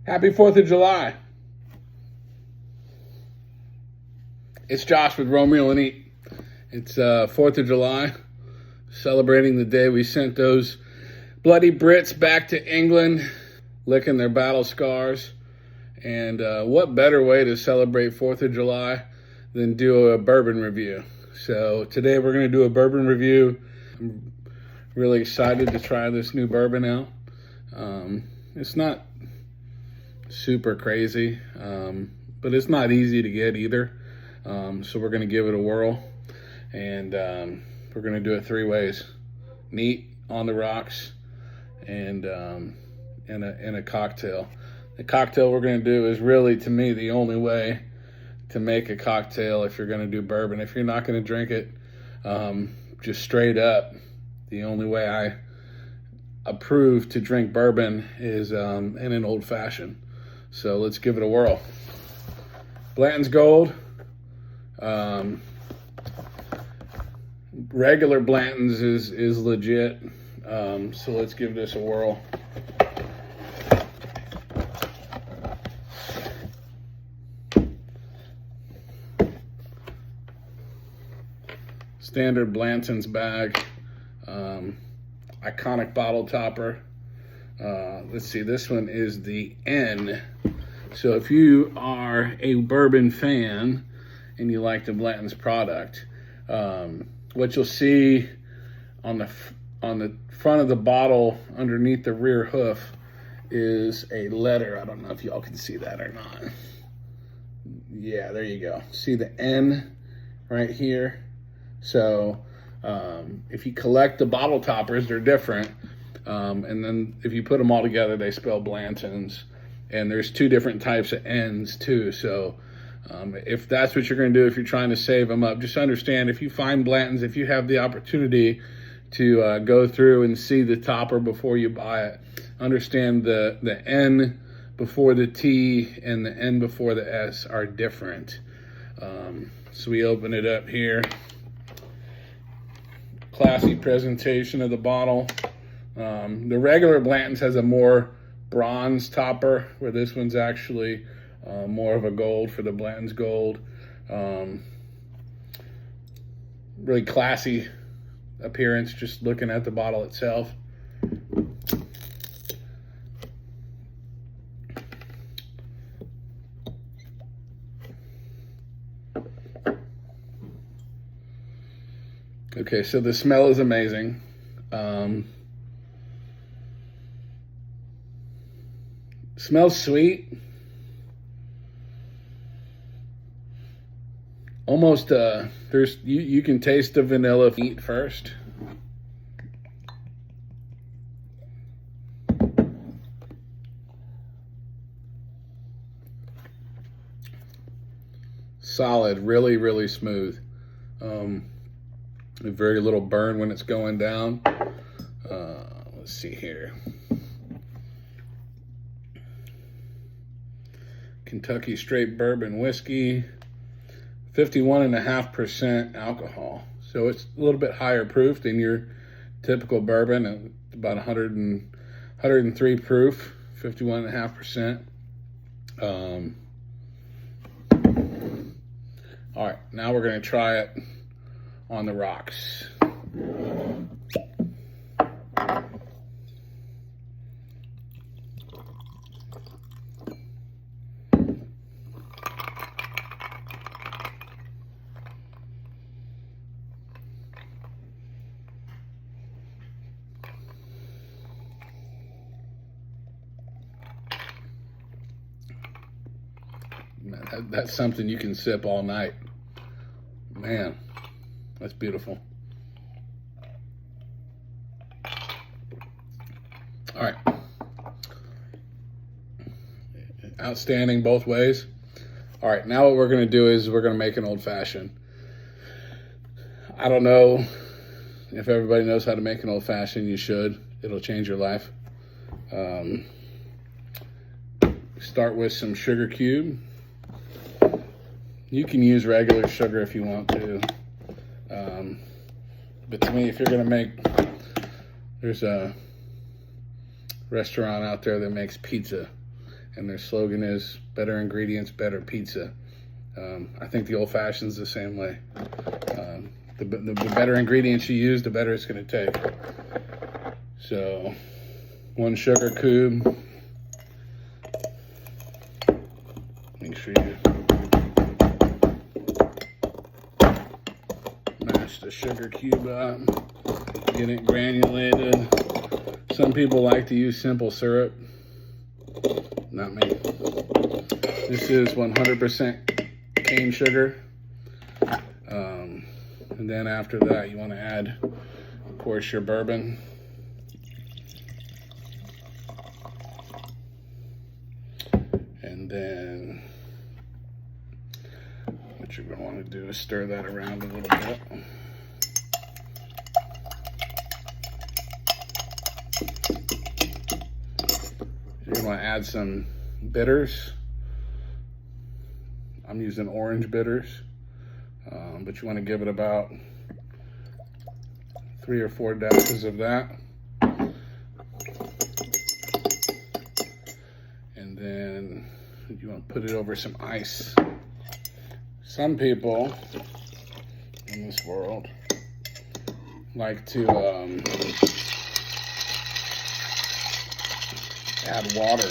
Happy 4th of July. It's Josh with Romeo and Eat. It's 4th of July, celebrating the day we sent those bloody Brits back to England, licking their battle scars. And what better way to celebrate 4th of July than do a bourbon review? So today we're going to do a bourbon review. I'm really excited to try this new bourbon out. It's not super crazy, but it's not easy to get either. So we're going to give it a whirl, and we're going to do it 3 ways: neat, on the rocks, and in a cocktail. The cocktail we're going to do is really, to me, the only way to make a cocktail if you're going to do bourbon. If you're not going to drink it just straight up, the only way I approve to drink bourbon is in an old fashioned. So let's give it a whirl. Blanton's Gold. Regular Blanton's is legit. So let's give this a whirl. Standard Blanton's bag. Iconic bottle topper. Let's see, this one is the N. So if you are a bourbon fan and you like the Blanton's product, what you'll see on the front of the bottle underneath the rear hoof is a letter. I don't know if y'all can see that or not. Yeah, there you go. See the N right here? So if you collect the bottle toppers, they're different. And then if you put them all together, they spell Blanton's. And there's 2 different types of N's too. So if that's what you're going to do, if you're trying to save them up, just understand, if you find Blanton's, if you have the opportunity to go through and see the topper before you buy it, understand the N before the T and the N before the S are different. So we open it up here. Classy presentation of the bottle. The regular Blanton's has a more bronze topper, where this one's actually more of a gold for the Blanton's Gold. Really classy appearance just looking at the bottle itself. Okay, so the smell is amazing. Smells sweet. Almost there's you can taste the vanilla heat first. Solid, really smooth. Very little burn when it's going down. Let's see here. Kentucky straight bourbon whiskey, 51.5% alcohol. So it's a little bit higher proof than your typical bourbon, about 103 proof, 51.5%. All right, now we're going to try it on the rocks. Man, that's something you can sip all night. Man, that's beautiful. All right. Outstanding both ways. All right, now what we're going to do is we're going to make an old fashioned. I don't know if everybody knows how to make an old fashioned. You should. It'll change your life. Start with some sugar cube. You can use regular sugar if you want to. But to me, if you're going to make, there's a restaurant out there that makes pizza, and their slogan is better ingredients, better pizza. I think the old fashioned's the same way. The better ingredients you use, the better it's going to take. So 1 sugar cube. Make sure you mash the sugar cube up, get it granulated. Some people like to use simple syrup. Not me. This is 100% cane sugar. And then after that, you want to add, of course, your bourbon. And then what you're going to want to do is stir that around a little bit. You're going to want to add some bitters. I'm using orange bitters, but you want to give it about 3 or 4 dashes of that. And then you want to put it over some ice. Some people in this world like to add water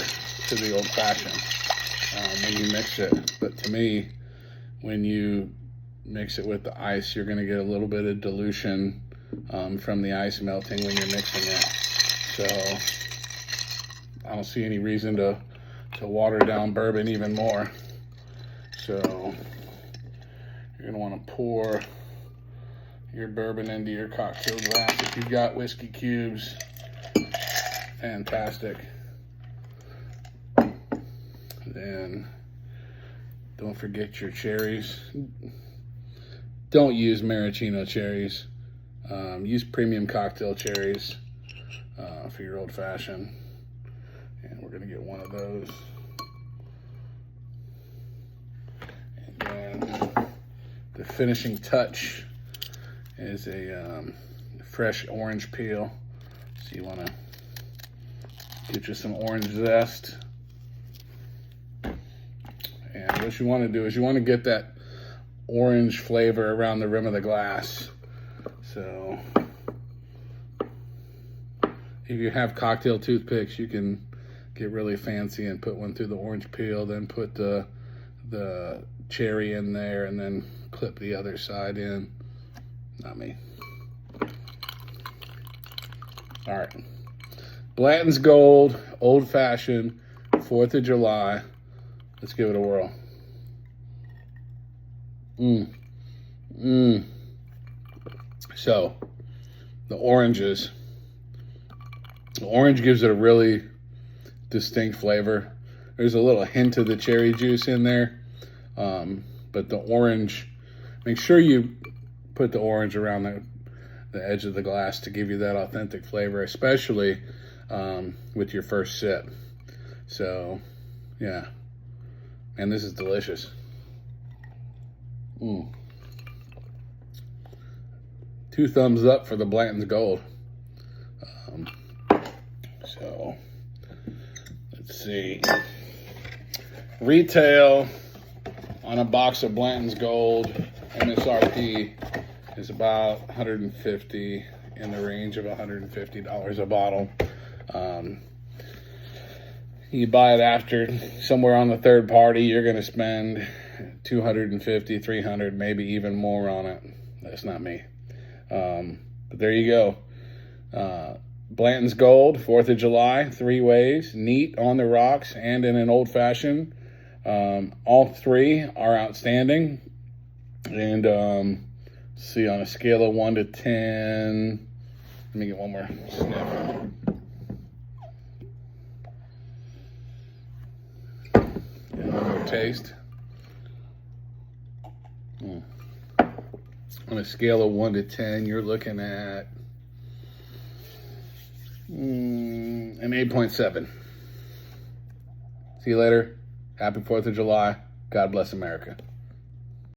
to the old fashioned when you mix it. But to me, when you mix it with the ice, you're going to get a little bit of dilution from the ice melting when you're mixing it. So I don't see any reason to water down bourbon even more. So you're going to want to pour your bourbon into your cocktail glass. If you've got whiskey cubes, fantastic. Then don't forget your cherries. Don't use maraschino cherries. Use premium cocktail cherries for your old fashioned. And we're gonna get one of those. And then the finishing touch is a fresh orange peel. So you wanna get you some orange zest. And what you want to do is you want to get that orange flavor around the rim of the glass. So if you have cocktail toothpicks, you can get really fancy and put one through the orange peel, then put the cherry in there, and then clip the other side in. Not me. All right. Blanton's Gold, old fashioned, 4th of July. Let's give it a whirl. So, the oranges. The orange gives it a really distinct flavor. There's a little hint of the cherry juice in there. But the orange, make sure you put the orange around the edge of the glass to give you that authentic flavor, especially with your first sip. So, yeah. And this is delicious. 2 thumbs up for the Blanton's Gold. So, let's see. Retail on a box of Blanton's Gold, MSRP, is about $150, in the range of $150 a bottle. You buy it after somewhere on the third party, you're going to spend $250, $300, maybe even more on it. That's not me. But there you go. Blanton's Gold, 4th of July, 3 ways, neat, on the rocks, and in an old fashioned. All 3 are outstanding. And see, on a scale of 1 to 10, let me get one more sniff. Taste. On a scale of 1 to 10, you're looking at an 8.7. See you later. Happy 4th of July. God bless America.